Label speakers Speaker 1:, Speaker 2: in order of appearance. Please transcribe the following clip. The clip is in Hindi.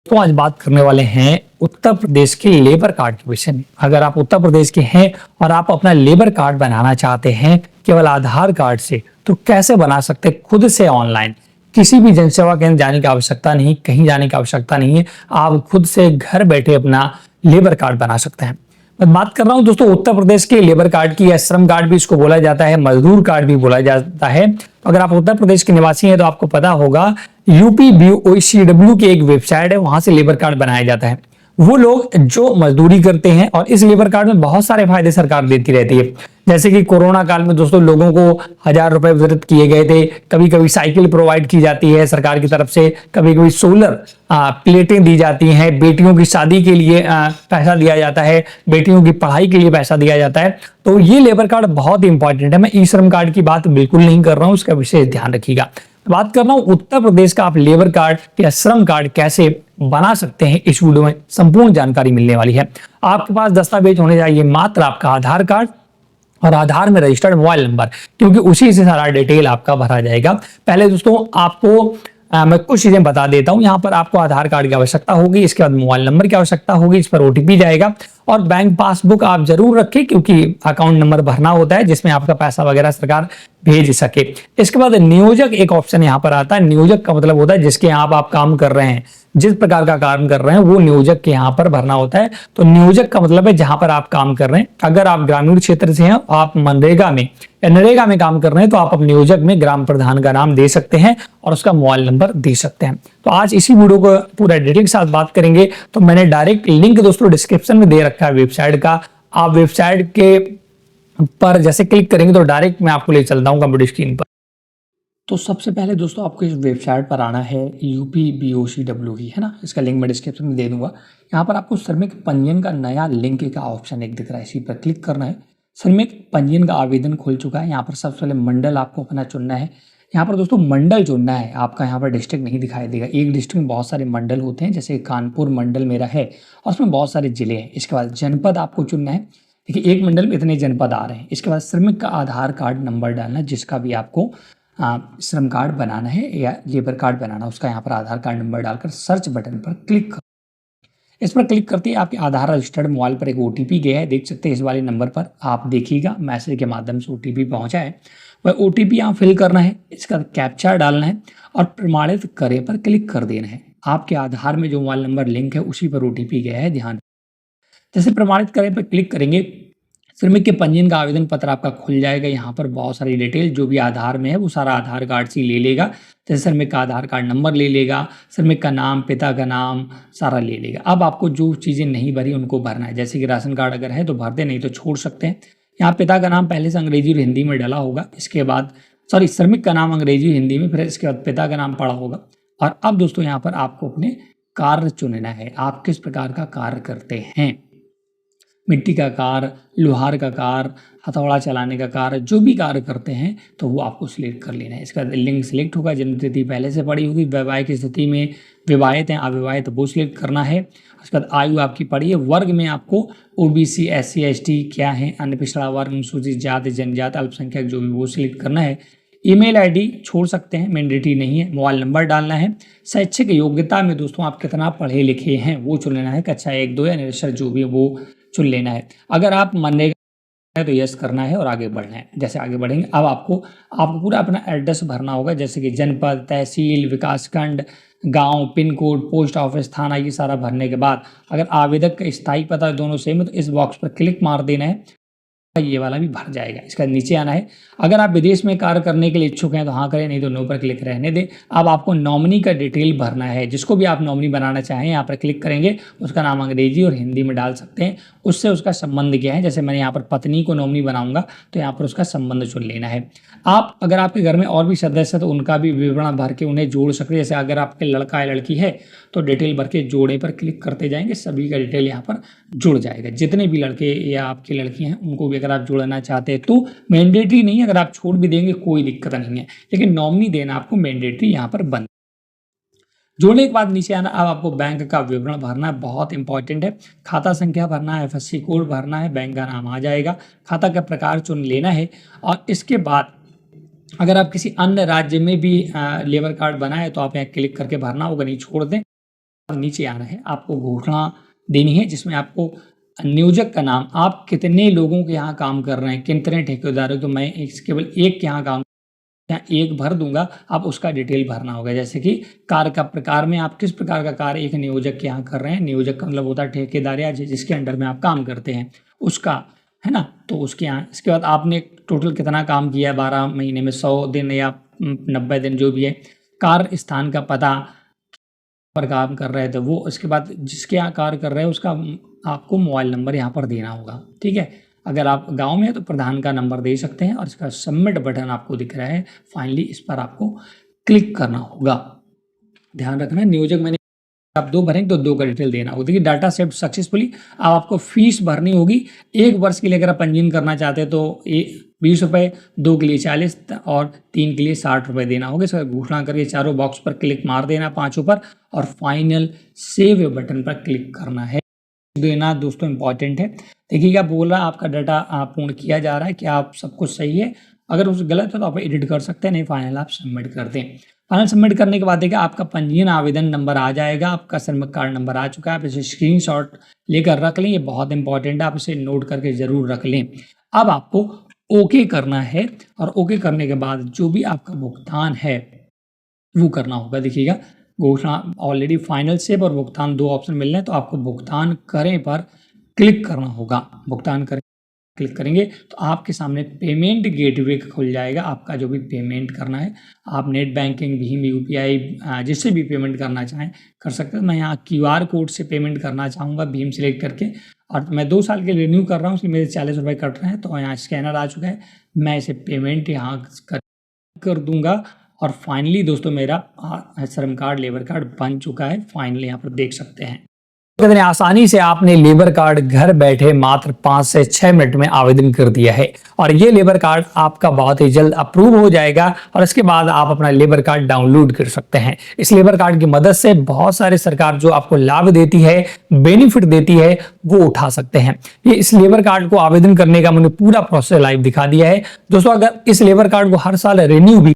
Speaker 1: तो आज बात करने वाले हैं उत्तर प्रदेश के लेबर कार्ड के विषय में। अगर आप उत्तर प्रदेश के हैं और आप अपना लेबर कार्ड बनाना चाहते हैं केवल आधार कार्ड से, तो कैसे बना सकते हैं खुद से ऑनलाइन। किसी भी जनसेवा केंद्र जाने की आवश्यकता नहीं, कहीं जाने की आवश्यकता नहीं है। आप खुद से घर बैठे अपना लेबर कार्ड बना सकते हैं। मैं बात कर रहा हूं दोस्तों उत्तर प्रदेश के लेबर कार्ड की, या श्रम कार्ड भी इसको बोला जाता है, मजदूर कार्ड भी बोला जाता है। अगर आप उत्तर प्रदेश के निवासी हैं तो आपको पता होगा यूपीबीओसीडब्ल्यू की एक वेबसाइट है, वहां से लेबर कार्ड बनाया जाता है। वो लोग जो मजदूरी करते हैं, और इस लेबर कार्ड में बहुत सारे फायदे सरकार देती रहती है। जैसे कि कोरोना काल में दोस्तों लोगों को 1000 रुपए वितरित किए गए थे। कभी कभी साइकिल प्रोवाइड की जाती है सरकार की तरफ से, कभी कभी सोलर प्लेटें दी जाती हैं, बेटियों की शादी के लिए पैसा दिया जाता है, बेटियों की पढ़ाई के लिए पैसा दिया जाता है। तो ये लेबर कार्ड बहुत ही इंपॉर्टेंट है। मैं ई श्रम कार्ड की बात बिल्कुल नहीं कर रहा हूं, उसका विशेष ध्यान रखिएगा। बात कर रहा हूं उत्तर प्रदेश का आप लेबर कार्ड या श्रम कार्ड कैसे बना सकते हैं। इस वीडियो में संपूर्ण जानकारी मिलने वाली है। आपके पास दस्तावेज होने चाहिए मात्र आपका आधार कार्ड और आधार में रजिस्टर्ड मोबाइल नंबर, क्योंकि उसी से सारा डिटेल आपका भरा जाएगा। पहले दोस्तों आपको मैं कुछ चीजें बता देता हूं। यहाँ पर आपको आधार कार्ड की आवश्यकता होगी, इसके बाद मोबाइल नंबर की आवश्यकता होगी, इस पर ओटीपी जाएगा, और बैंक पासबुक आप जरूर रखें क्योंकि अकाउंट नंबर भरना होता है जिसमें आपका पैसा वगैरह सरकार भेज सके। इसके बाद नियोजक एक ऑप्शन यहाँ पर आता है। नियोजक का मतलब होता है जिसके यहाँ आप काम कर रहे हैं, जिस प्रकार का काम कर रहे हैं वो नियोजक के यहाँ पर भरना होता है। तो नियोजक का मतलब है जहां पर आप काम कर रहे हैं। अगर आप ग्रामीण क्षेत्र से हैं, आप मनरेगा में या नरेगा में काम कर रहे हैं, तो आप अपने नियोजक में ग्राम प्रधान का नाम दे सकते हैं और उसका मोबाइल नंबर दे सकते हैं। तो आज इसी वीडियो को पूरा डिटेल के साथ बात करेंगे। तो मैंने डायरेक्ट लिंक दोस्तों डिस्क्रिप्शन में दे रखा है वेबसाइट का। आप वेबसाइट के पर जैसे क्लिक करेंगे तो डायरेक्ट मैं आपको ले चलता हूँ कंप्यूटर स्क्रीन पर। तो सबसे पहले दोस्तों आपको इस वेबसाइट पर आना है, यूपीबीओसीडब्ल्यू की है ना, इसका लिंक मैं डिस्क्रिप्शन में दे दूंगा। यहाँ पर आपको श्रमिक पंजीयन का नया लिंक का ऑप्शन एक दिख रहा है, इसी पर क्लिक करना है। श्रमिक पंजीयन का आवेदन खुल चुका है। यहाँ पर सबसे पहले मंडल आपको अपना चुनना है। यहाँ पर दोस्तों मंडल चुनना है आपका, यहाँ पर डिस्ट्रिक्ट नहीं दिखाई देगा। एक डिस्ट्रिक्ट में बहुत सारे मंडल होते हैं, जैसे कानपुर मंडल मेरा है और उसमें बहुत सारे जिले हैं। इसके बाद जनपद आपको चुनना है। देखिए एक मंडल में इतने जनपद आ रहे हैं। इसके बाद श्रमिक का आधार कार्ड नंबर डालना, जिसका भी आपको श्रम कार्ड बनाना है या लेबर कार्ड बनाना, उसका यहाँ पर आधार कार्ड नंबर डालकर सर्च बटन पर क्लिक करो। इस पर क्लिक करते ही आपके आधार रजिस्टर्ड मोबाइल पर एक ओटीपी गया है, देख सकते हैं इस वाले नंबर पर। आप देखिएगा मैसेज के माध्यम से ओटीपी पहुंचा है। वह ओटीपी यहाँ फिल करना है, इसका कैप्चा डालना है और प्रमाणित करे पर क्लिक कर देना है। आपके आधार में जो मोबाइल नंबर लिंक है उसी पर ओटीपी गया है, ध्यान। जैसे प्रमाणित करें पर क्लिक करेंगे, श्रमिक के पंजीयन का आवेदन पत्र आपका खुल जाएगा। यहाँ पर बहुत सारी डिटेल जो भी आधार में है वो सारा आधार कार्ड से ले लेगा। जैसे श्रमिक का आधार कार्ड नंबर ले लेगा, श्रमिक का नाम, पिता का नाम, सारा ले लेगा। अब आपको जो चीज़ें नहीं भरी उनको भरना है। जैसे कि राशन कार्ड अगर है तो भर दे, नहीं तो छोड़ सकते हैं। यहाँ पिता का नाम पहले से अंग्रेजी और हिंदी में डाला होगा, इसके बाद श्रमिक का नाम अंग्रेजी हिंदी में, फिर इसके बाद पिता का नाम पढ़ा होगा। और अब दोस्तों यहाँ पर आपको अपने कार्य चुनना है, आप किस प्रकार का कार्य करते हैं। मिट्टी का कार्य, लोहार का कार्य, हथौड़ा चलाने का कार्य, जो भी कार्य करते हैं तो वो आपको सिलेक्ट कर लेना है। इसका लिंक सिलेक्ट होगा, जन्म तिथि पहले से पड़ी होगी, वैवाहिक स्थिति में विवाहित हैं अविवाहित वो सिलेक्ट करना है। उसके बाद आयु आपकी पड़ी है। वर्ग में आपको ओबीसी, एससी, एसटी क्या है, अन्य पिछड़ा वर्ग, अनुसूचित जाति, जनजाति, अल्पसंख्यक जो भी, वो सिलेक्ट करना है। ईमेल आईडी छोड़ सकते हैं, मैंडेटरी नहीं है। मोबाइल नंबर डालना है। शैक्षिक योग्यता में दोस्तों आप कितना पढ़े लिखे हैं वो चुन लेना है, कक्षा 1, 2 या निरक्षर जो भी है वो चुन लेना है। अगर आप मनरेगा है तो यस करना है और आगे बढ़ना है। जैसे आगे बढ़ेंगे अब आपको पूरा अपना एड्रेस भरना होगा, जैसे कि जनपद, तहसील, विकासखंड, गांव, पिन कोड, पोस्ट ऑफिस, थाना, ये सारा भरने के बाद अगर आवेदक का स्थायी पता दोनों सेम है तो इस बॉक्स पर क्लिक मार देना है, ये वाला भी भर जाएगा। इसका नीचे आना है। अगर आप विदेश में कार्य करने के लिए इच्छुक हैं तो हाँ करें, नहीं तो नो पर क्लिक रहने दें। अब आपको नॉमिनी का डिटेल भरना है, जिसको भी आप नॉमिनी बनाना चाहें यहाँ पर क्लिक करेंगे, उसका नाम अंग्रेजी और हिंदी में डाल सकते हैं, उससे उसका संबंध क्या है। जैसे मैंने यहाँ पर पत्नी को नॉमिनी बनाऊंगा तो यहाँ पर उसका संबंध चुन लेना है। आप अगर आपके घर में और भी सदस्य तो उनका भी विवरण भर के उन्हें जोड़ सकते हैं। जैसे अगर आपके लड़का या लड़की है तो डिटेल भर के जोड़े पर क्लिक करते जाएंगे, सभी का डिटेल यहाँ पर जुड़ जाएगा। जितने भी लड़के या आपकी लड़कियां हैं उनको भी अगर आप जोड़ना चाहते हैं तो मैंडेटरी नहीं है, अगर आप छोड़ भी देंगे कोई दिक्कत नहीं है, लेकिन नॉमिनी देना आपको मैंडेटरी यहाँ पर बंद। जोड़ने के बाद नीचे आना। अब आपको बैंक का विवरण भरना है, बहुत इंपॉर्टेंट है। खाता संख्या भरना है, एफएससी कोड भरना है, बैंक का नाम आ जाएगा, खाता का प्रकार चुन लेना है। और इसके बाद अगर आप किसी अन्य राज्य में भी लेबर कार्ड बनाए तो आप यहाँ क्लिक करके भरना होगा, नहीं छोड़ दें। नीचे आना है, आपको घोषणा देनी है जिसमें आपको नियोजक का नाम, आप कितने लोगों के यहाँ काम कर रहे हैं, कितने ठेकेदारों, तो मैं केवल एक के यहाँ काम, यहाँ एक भर दूंगा, आप उसका डिटेल भरना होगा। जैसे कि कार्य का प्रकार में आप किस प्रकार का कार्य एक नियोजक के यहाँ कर रहे हैं, नियोजक का मतलब होता है ठेकेदार या जिसके अंडर में आप काम करते हैं उसका, है ना। तो उसके यहाँ, इसके बाद आपने टोटल कितना काम किया 12 महीने में, 100 दिन या 90 दिन जो भी है, कार्य स्थान का पता पर काम कर रहे थे वो, इसके बाद जिसके यहाँ कार्य कर रहे हैं उसका आपको मोबाइल नंबर यहाँ पर देना होगा, ठीक है। अगर आप गांव में है तो प्रधान का नंबर दे सकते हैं, और इसका सबमिट बटन आपको दिख रहा है, फाइनली इस पर आपको क्लिक करना होगा। ध्यान रखना, नियोजक मैंने आप 2 भरेंगे तो 2 का डिटेल देना होगा। देखिए डाटा सेट सक्सेसफुली। अब आपको फीस भरनी होगी 1 वर्ष के लिए, अगर आप पंजीयन करना चाहते हैं तो 20 रुपये, 2 के लिए 40 और 3 के लिए 60 रुपये देना होगा। इसका घोषणा करके चारों बॉक्स पर क्लिक मार देना, 5 पर, और फाइनल सेव बटन पर क्लिक करना है। देना दोस्तों इंपॉर्टेंट है। देखिएगा बोल रहा है आपका डाटा पूर्ण किया जा रहा है, क्या आप सब कुछ सही है, अगर उस गलत है तो आप एडिट कर सकते हैं, नहीं फाइनल आप सबमिट कर दें। फाइनल सबमिट करने के बाद देखिए आपका पंजीयन आवेदन नंबर आ जाएगा, आपका श्रमिक कार्ड नंबर आ चुका है, आप इसे स्क्रीनशॉट लेकर रख लें, ये बहुत इंपॉर्टेंट है, आप इसे नोट करके जरूर रख लें। अब आपको ओके करना है, और ओके करने के बाद जो भी आपका भुगतान है वो करना होगा। देखिएगा घोषणा ऑलरेडी फाइनल सेव और भुगतान 2 ऑप्शन मिल रहे हैं, तो आपको भुगतान करें पर क्लिक करना होगा। भुगतान करें क्लिक करेंगे तो आपके सामने पेमेंट गेटवे खुल जाएगा, आपका जो भी पेमेंट करना है, आप नेट बैंकिंग, भीम UPI जिससे भी पेमेंट करना चाहें कर सकते हैं। मैं यहाँ QR कोड से पेमेंट करना चाहूँगा, भीम सेलेक्ट करके, और मैं 2 साल के लिए रिन्यू कर रहा हूँ, इसलिए मेरे 40 रुपये कट रहे हैं। तो यहाँ स्कैनर आ चुका है, मैं इसे पेमेंट यहाँ कर दूंगा, और फाइनली दोस्तों मेरा श्रम कार्ड, लेबर कार्ड बन चुका है। फाइनली यहाँ पर देख सकते हैं कितने आसानी से आपने लेबर कार्ड घर बैठे मात्र 5 से 6 मिनट में आवेदन कर दिया है, और ये लेबर कार्ड आपका बहुत ही जल्द अप्रूव हो जाएगा, और इसके बाद आप अपना लेबर कार्ड डाउनलोड कर सकते हैं। इस लेबर कार्ड की मदद से बहुत सारे सरकार जो आपको लाभ देती है, बेनिफिट देती है, वो उठा सकते हैं। ये इस लेबर कार्ड को आवेदन करने का मैंने पूरा प्रोसेस लाइव दिखा दिया है दोस्तों। अगर इस लेबर कार्ड को हर साल रिन्यू भी